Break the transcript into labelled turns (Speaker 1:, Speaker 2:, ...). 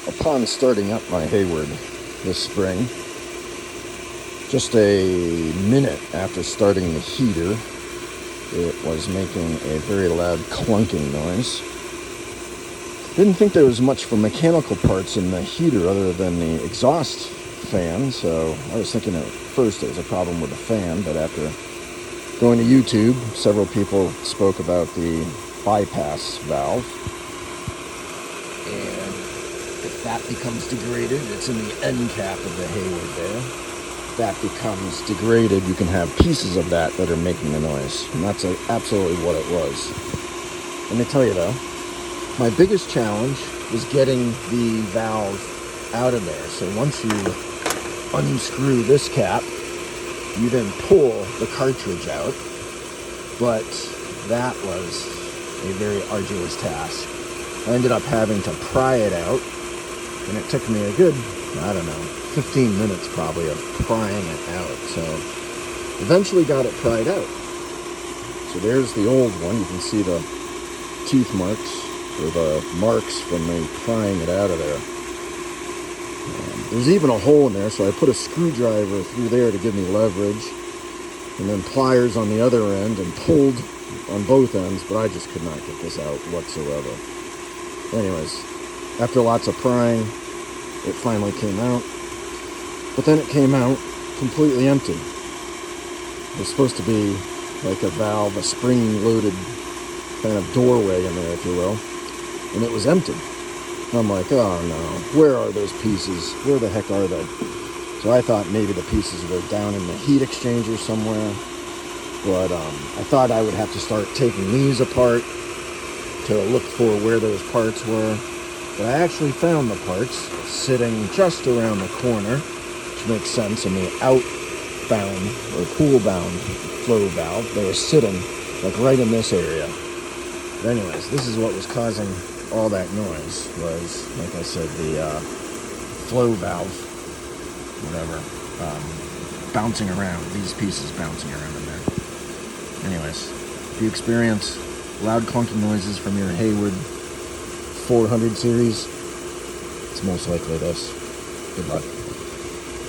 Speaker 1: Upon starting up my Hayward this spring, just a minute after starting the heater, it was making a very loud clunking noise. Didn't think there was much for mechanical parts in the heater other than the exhaust fan, so I was thinking at first it was a problem with the fan, but after going to YouTube, several people spoke about the bypass valve. And if that becomes degraded, it's in the end cap of the Hayward there. If that becomes degraded, you can have pieces of that are making a noise. And that's absolutely what it was. Let me tell you though, my biggest challenge was getting the valve out of there. So once you unscrew this cap, you then pull the cartridge out. But that was a very arduous task. I ended up having to pry it out, and it took me a good, 15 minutes probably of prying it out. So eventually got it pried out. So there's the old one. You can see the teeth marks, or the marks from me prying it out of there. There's even a hole in there, so I put a screwdriver through there to give me leverage, and then pliers on the other end, and pulled on both ends, but I just could not get this out whatsoever. Anyways, after lots of prying, it finally came out, but then it came out completely empty. It was supposed to be like a valve, a spring-loaded kind of doorway in there, if you will, and it was empty. I'm like, oh no, where are those pieces? Where the heck are they? So I thought maybe the pieces were down in the heat exchanger somewhere, but I thought I would have to start taking these apart to look for where those parts were. But I actually found the parts sitting just around the corner, which makes sense in the outbound or pool-bound flow valve. They were sitting like right in this area. But anyways, this is what was causing all that noise, was, like I said, the flow valve, whatever, bouncing around, these pieces bouncing around in there. Anyways, if you experience loud clunking noises from your Hayward 400 series, it's most likely this. Good luck.